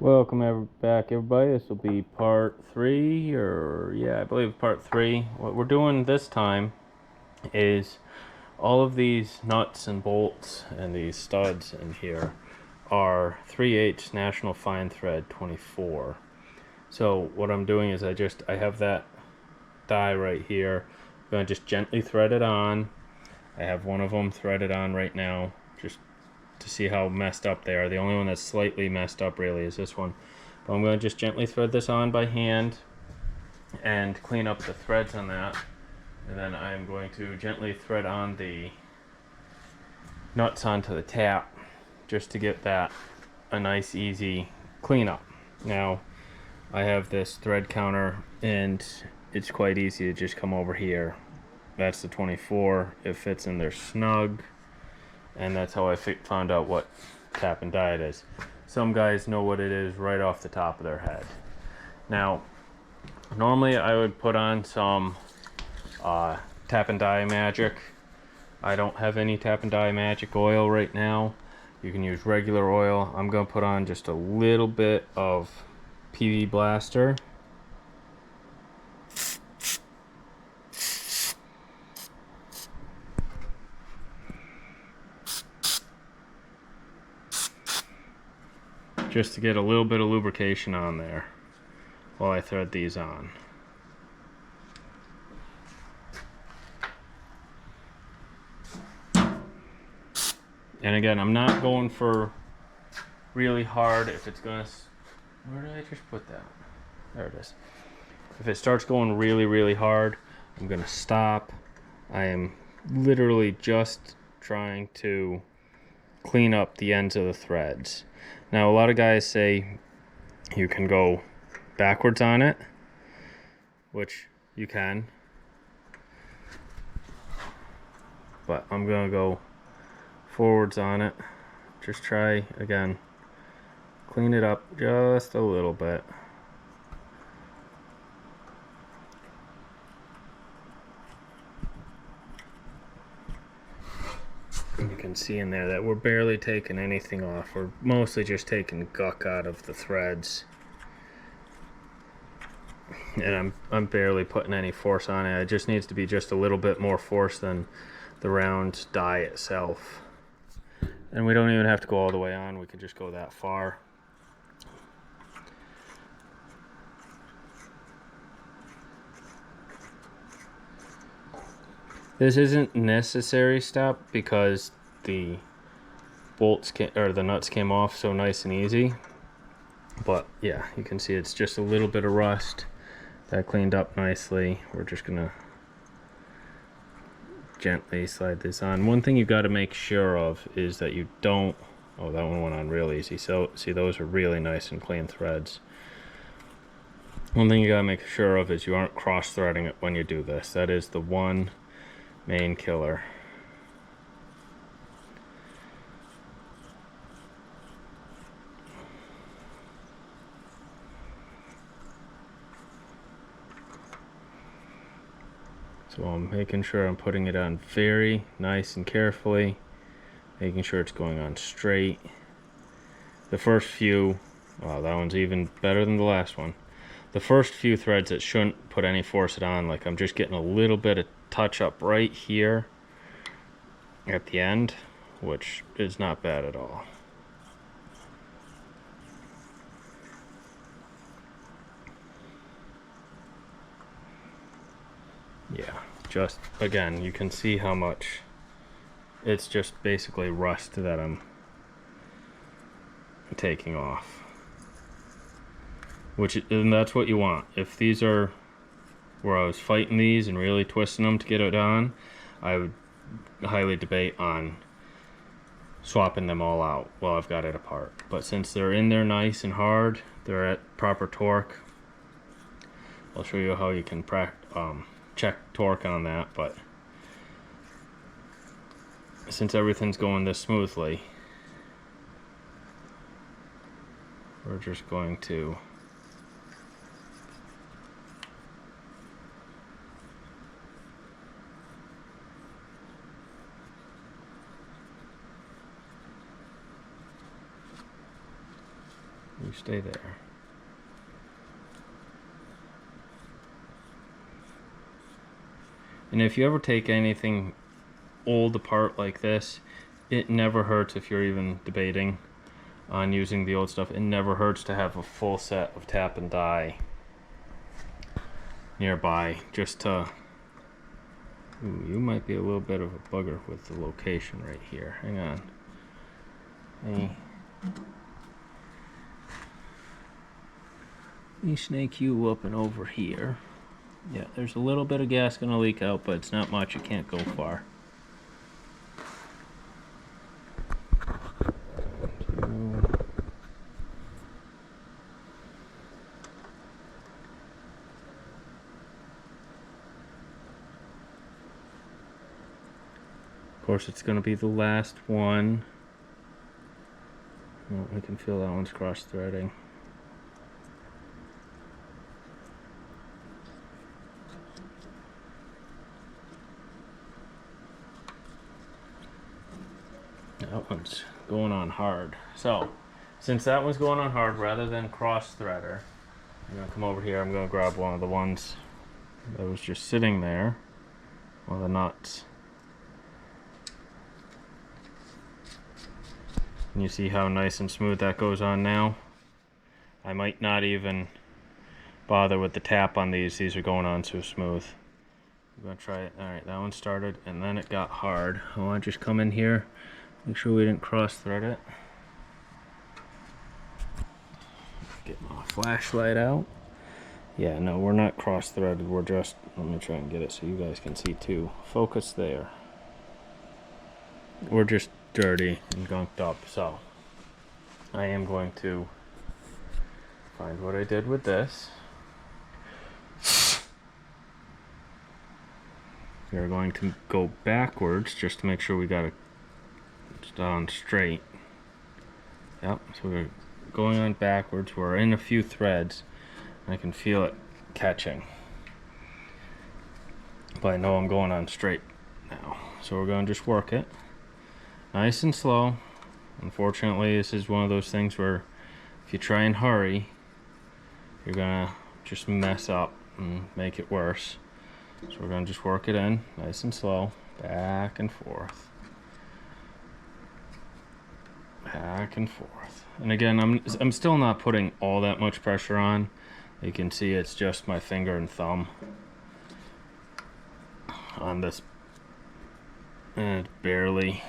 Welcome back, everybody. This will be part 3, I believe part 3. What we're doing this time is all of these nuts and bolts and these studs in here are 3/8 National Fine Thread 24. So what I'm doing is I have that die right here. I'm going to just gently thread it on. I have one of them threaded on right now, just to see how messed up they are. The only one that's slightly messed up really is this one. But I'm going to just gently thread this on by hand and clean up the threads on that. And then I'm going to gently thread on the nuts onto the tap just to get that a nice easy cleanup. Now I have this thread counter and it's quite easy to just come over here. That's the 24. It fits in there snug. And that's how I found out what tap and die it is. Some guys know what it is right off the top of their head. Now, normally I would put on some tap and die magic. I don't have any tap and die magic oil right now. You can use regular oil. I'm going to put on just a little bit of PV Blaster. Just to get a little bit of lubrication on there while I thread these on. And again, I'm not going for really hard. If it's gonna, where did I just put that? There it is. If it starts going really hard, I'm gonna stop. I am literally just trying to clean up the ends of the threads. Now, a lot of guys say you can go backwards on it, which you can, but I'm gonna go forwards on it. Just try again, clean it up just a little bit. You can see in there that we're barely taking anything off. We're mostly just taking guck out of the threads. And I'm barely putting any force on it. It just needs to be just a little bit more force than the round die itself. And we don't even have to go all the way on. We can just go that far. This isn't necessary step because the bolts or the nuts came off so nice and easy. But yeah, you can see it's just a little bit of rust. That cleaned up nicely. We're just gonna gently slide this on. One thing you got to make sure of is that you don't, oh, that one went on real easy. So see, those are really nice and clean threads. One thing you got to make sure of is you aren't cross threading it when you do this. That is the one main killer. So I'm making sure I'm putting it on very nice and carefully, making sure it's going on straight. The first few, wow, that one's even better than the last one. The first few threads that shouldn't put any force it on, like I'm just getting a little bit of touch up right here at the end, which is not bad at all. Yeah, just again, you can see how much it's just basically rust that I'm taking off, and that's what you want. If these are where I was fighting these and really twisting them to get it on, I would highly debate on swapping them all out while I've got it apart. But since they're in there nice and hard, they're at proper torque. I'll show you how you can check torque on that, but since everything's going this smoothly, we're just going to You stay there. And if you ever take anything old apart like this, it never hurts if you're even debating on using the old stuff. It never hurts to have a full set of tap and die nearby, just to... Ooh, you might be a little bit of a bugger with the location right here. Hang on. Let me snake you up and over here. Yeah, there's a little bit of gas gonna leak out, but it's not much. It can't go far. Of course, it's gonna be the last one. Oh, I can feel that one's cross-threading. That one's going on hard. So, since that one's going on hard, rather than cross-threader, I'm gonna come over here. I'm gonna grab one of the ones that was just sitting there, one of the nuts. And you see how nice and smooth that goes on now? I might not even bother with the tap on these. These are going on so smooth. I'm gonna try it. Alright, that one started and then it got hard. I wanna just come in here, make sure we didn't cross thread it. Get my flashlight out. Yeah, no, we're not cross threaded. We're just, let me try and get it so you guys can see too. Focus there. We're just dirty and gunked up, so I am going to find what I did with this. We're going to go backwards just to make sure we got it on straight. Yep, so we're going on backwards. We're in a few threads. I can feel it catching, but I know I'm going on straight now. So we're going to just work it nice and slow. Unfortunately, this is one of those things where if you try and hurry, you're gonna just mess up and make it worse. So we're gonna just work it in nice and slow, back and forth, back and forth. And again, I'm still not putting all that much pressure on. You can see it's just my finger and thumb on this, and barely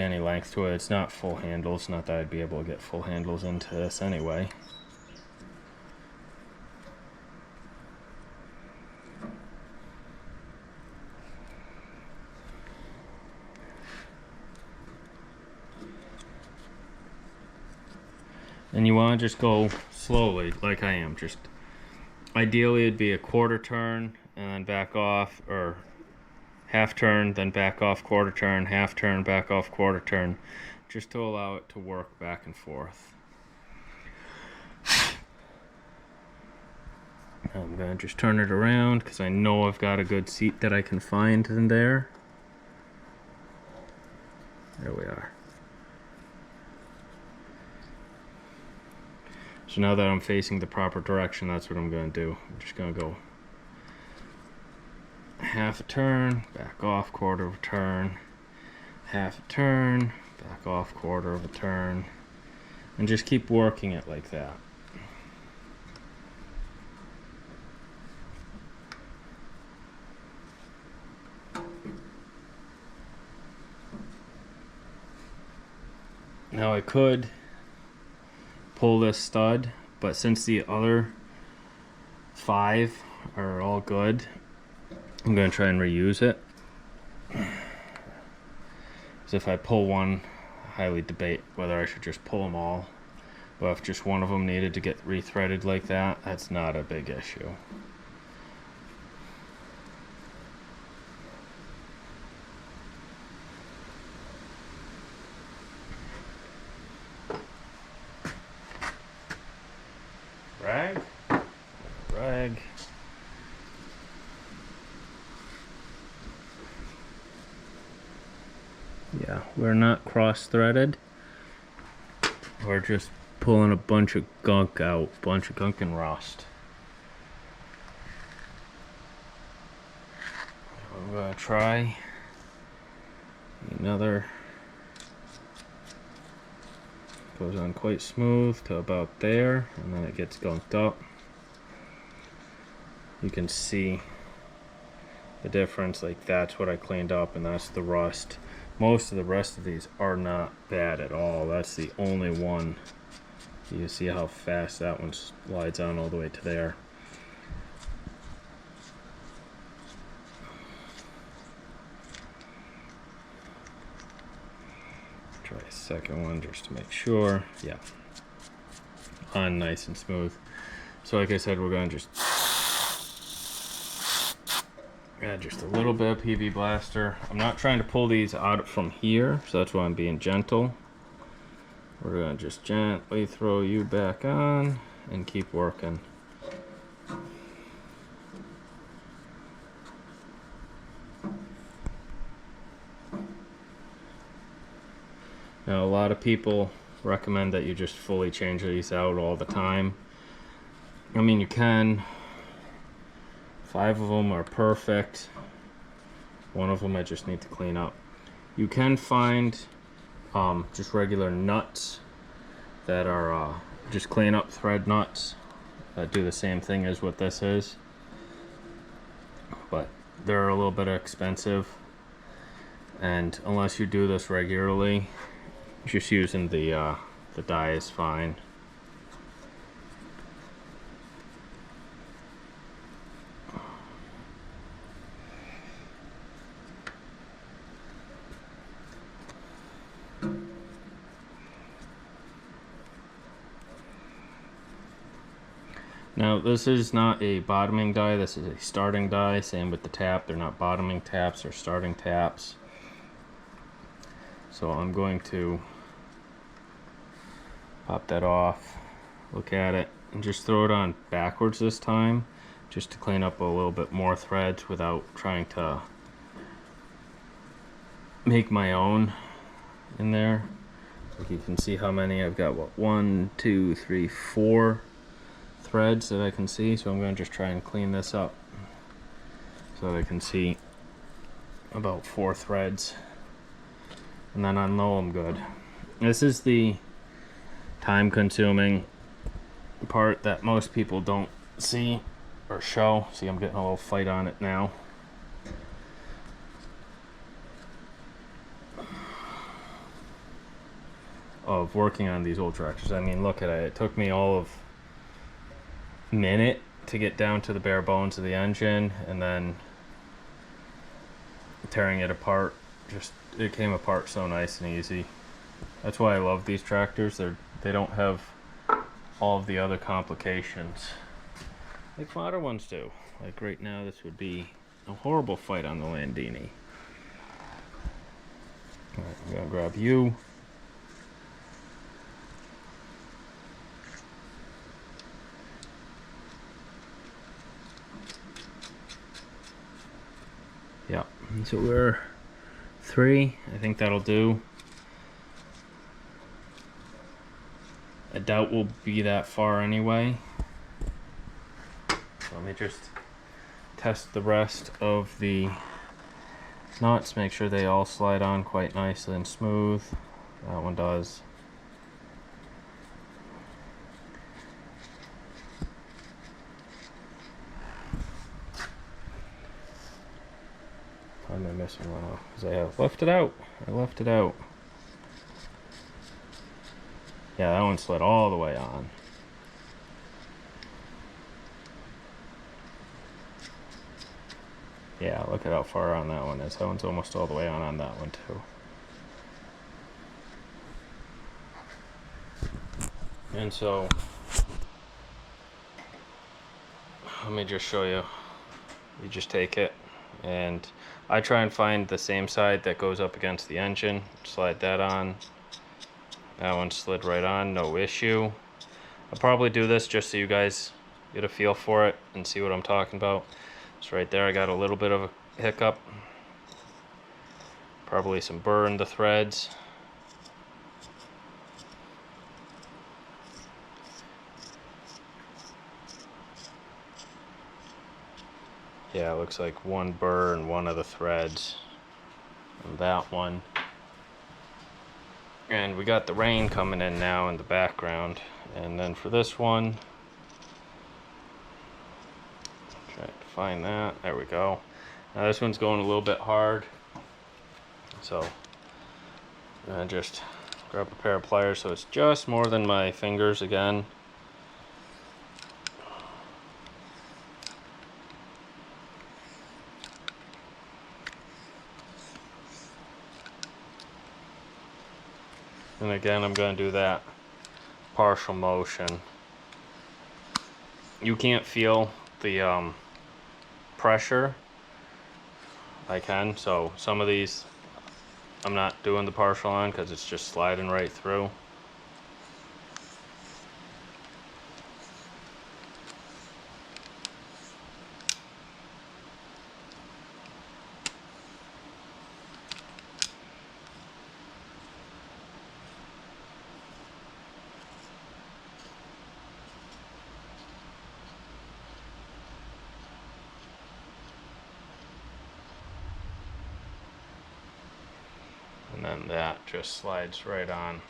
any length to it. It's not full handles, not that I'd be able to get full handles into this anyway. And you want to just go slowly, like I am. Just ideally it'd be a quarter turn and then back off, or half turn, then back off, quarter turn, half turn, back off, quarter turn, just to allow it to work back and forth. I'm gonna just turn it around because I know I've got a good seat that I can find in there. There we are. So now that I'm facing the proper direction, that's what I'm gonna do. I'm just gonna go half a turn, back off, quarter of a turn, half a turn, back off, quarter of a turn, and just keep working it like that. Now I could pull this stud, but since the other 5 are all good, I'm going to try and reuse it. Because if I pull one, I highly debate whether I should just pull them all. But if just one of them needed to get rethreaded like that, that's not a big issue. Rag. Yeah, we're not cross-threaded. We're just pulling a bunch of gunk out, bunch of gunk and rust. I'm gonna try another. Goes on quite smooth to about there, and then it gets gunked up. You can see the difference, like that's what I cleaned up and that's the rust. Most of the rest of these are not bad at all. That's the only one. You see how fast that one slides on all the way to there. Try a second one just to make sure. Yeah, on nice and smooth. So like I said, we're gonna just add just a little bit of PV Blaster. I'm not trying to pull these out from here, so that's why I'm being gentle. We're gonna just gently throw you back on and keep working. Now, a lot of people recommend that you just fully change these out all the time. I mean, you can. 5 of them are perfect. 1 of them I just need to clean up. You can find just regular nuts that are just clean up thread nuts that do the same thing as what this is, but they're a little bit expensive, and unless you do this regularly, just using the dye is fine. Now, this is not a bottoming die, this is a starting die. Same with the tap, they're not bottoming taps, they're starting taps. So I'm going to pop that off, look at it, and just throw it on backwards this time, just to clean up a little bit more threads without trying to make my own in there. Like you can see how many I've got. What, 1, 2, 3, 4 threads that I can see. So I'm going to just try and clean this up so that I can see about 4 threads, and then I know I'm good. This is the time consuming part that most people don't see or show. See, I'm getting a little fight on it now. Of working on these old tractors. I mean, look at it. It took me all of a minute to get down to the bare bones of the engine, and then tearing it apart, just it came apart so nice and easy. That's why I love these tractors. They don't have all of the other complications like modern ones do. Like right now, this would be a horrible fight on the Landini. All right, I'm gonna grab you. Yeah, so we're 3. I think that'll do. I doubt we'll be that far anyway. So let me just test the rest of the nuts, make sure they all slide on quite nicely and smooth. That one does. Why am I missing one off? Because I have left it out. I left it out. Yeah, that one slid all the way on. Yeah, look at how far on that one is. That one's almost all the way on that one too. And so, let me just show you. You just take it, and I try and find the same side that goes up against the engine, slide that on. That one slid right on, no issue. I'll probably do this just so you guys get a feel for it and see what I'm talking about. So right there I got a little bit of a hiccup. Probably some burr in the threads. Yeah, it looks like one burr and one of the threads. And that one. And we got the rain coming in now in the background. And then for this one, try to find that. There we go. Now this one's going a little bit hard. So I'm gonna just grab a pair of pliers so it's just more than my fingers again. And again, I'm going to do that partial motion. You can't feel the pressure. I can, so some of these I'm not doing the partial on because it's just sliding right through. And then that just slides right on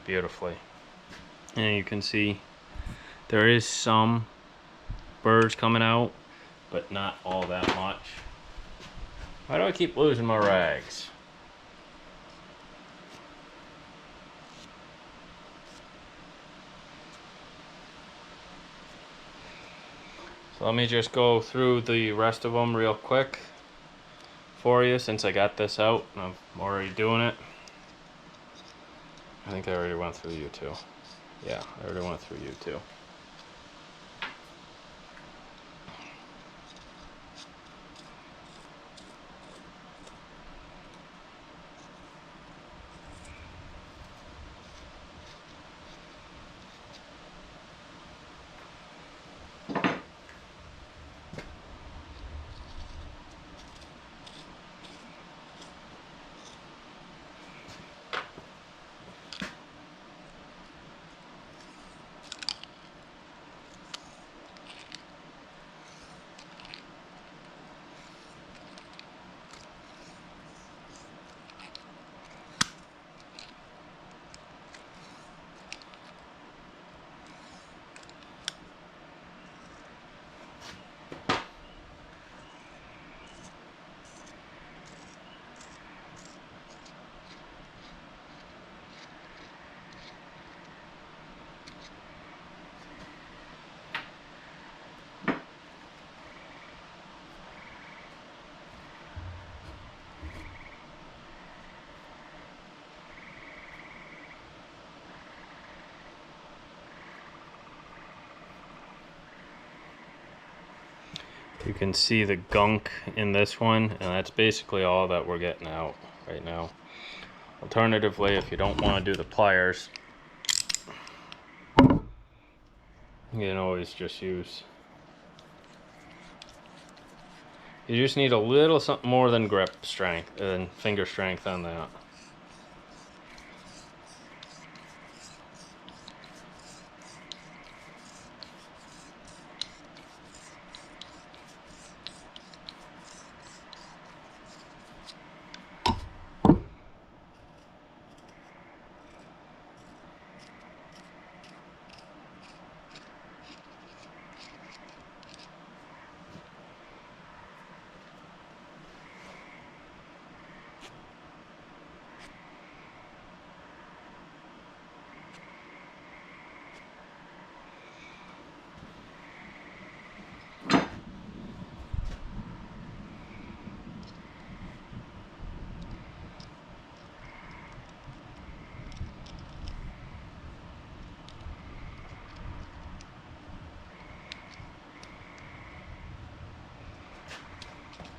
beautifully. And you can see there is some burrs coming out, but not all that much. Why do I keep losing my rags? So let me just go through the rest of them real quick for you since I got this out and I'm already doing it. I think I already went through you too. Yeah, I already went through you too. You can see the gunk in this one, and that's basically all that we're getting out right now. Alternatively, if you don't want to do the pliers, you can always just use... You just need a little something more than grip strength, than finger strength on that.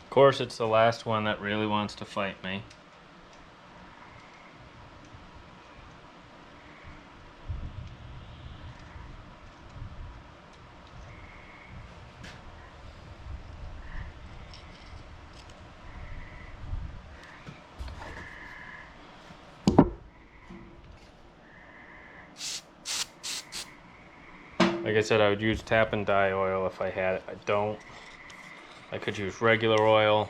Of course, it's the last one that really wants to fight me. Like I said, I would use tap and dye oil if I had it. I don't. I could use regular oil,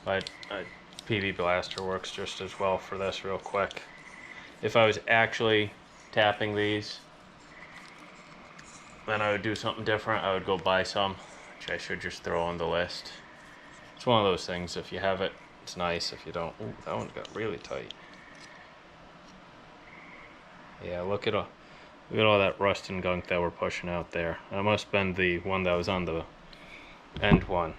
but PB Blaster works just as well for this real quick. If I was actually tapping these, then I would do something different. I would go buy some, which I should just throw on the list. It's one of those things, if you have it, it's nice. If you don't, ooh, that one got really tight. Yeah, look at all that rust and gunk that we're pushing out there. That must have been the one that was on the end one.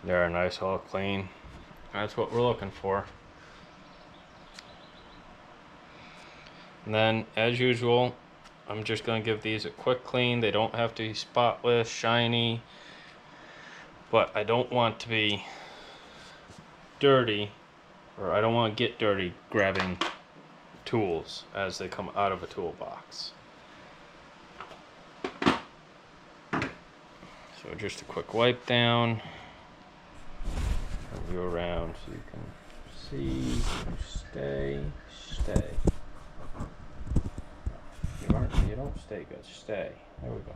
They're nice, all clean. That's what we're looking for. And then, as usual, I'm just going to give these a quick clean. They don't have to be spotless, shiny, but I don't want to be dirty, or I don't want to get dirty grabbing tools as they come out of a toolbox. So just a quick wipe down. Move you around so you can see. Stay. You don't stay good. Stay. There we go.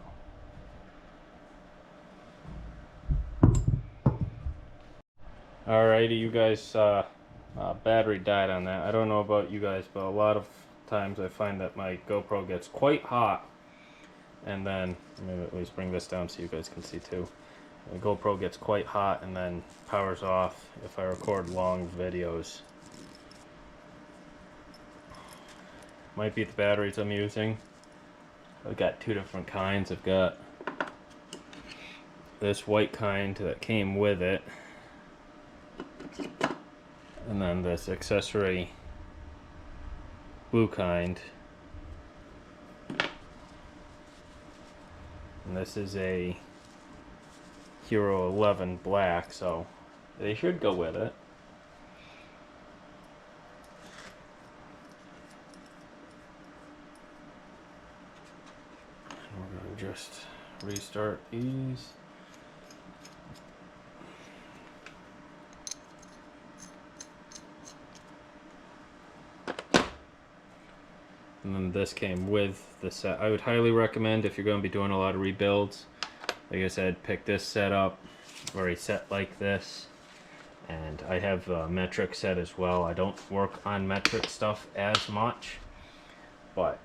Alrighty, you guys. Battery died on that. I don't know about you guys, but a lot of times I find that my GoPro gets quite hot, and then maybe at least bring this down so you guys can see too. The GoPro gets quite hot and then powers off if I record long videos. Might be the batteries I'm using. I've got two different kinds. I've got this white kind that came with it, and then this accessory blue kind. And this is a Hero 11 black, so they should go with it. And we're going to just restart these. And then this came with the set. I would highly recommend, if you're going to be doing a lot of rebuilds, like I said, pick this set up, or a set like this. And I have a metric set as well. I don't work on metric stuff as much, but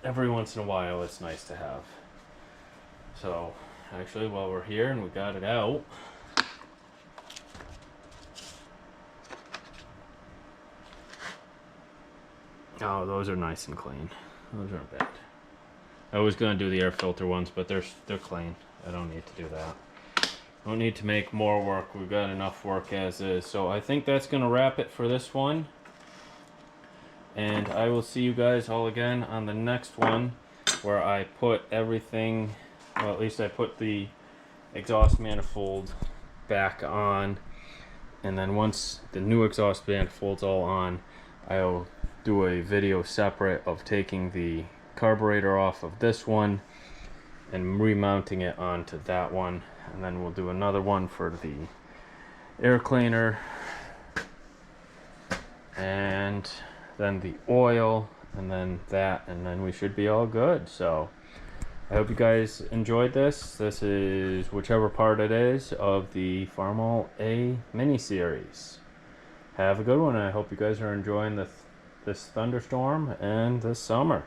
every once in a while it's nice to have. So actually, while we're here and we got it out, oh, those are nice and clean. Those aren't bad. I was gonna do the air filter ones, but they're clean. I don't need to do that. Don't need to make more work. We've got enough work as is. So I think that's gonna wrap it for this one. And I will see you guys all again on the next one, where I put everything, well, at least I put the exhaust manifold back on. And then once the new exhaust manifold's all on, I'll do a video separate of taking the carburetor off of this one and remounting it onto that one, and then we'll do another one for the air cleaner, and then the oil, and then that, and then we should be all good. So I hope you guys enjoyed this. This is whichever part it is of the Farmall A mini-series. Have a good one. I hope you guys are enjoying this thunderstorm and this summer.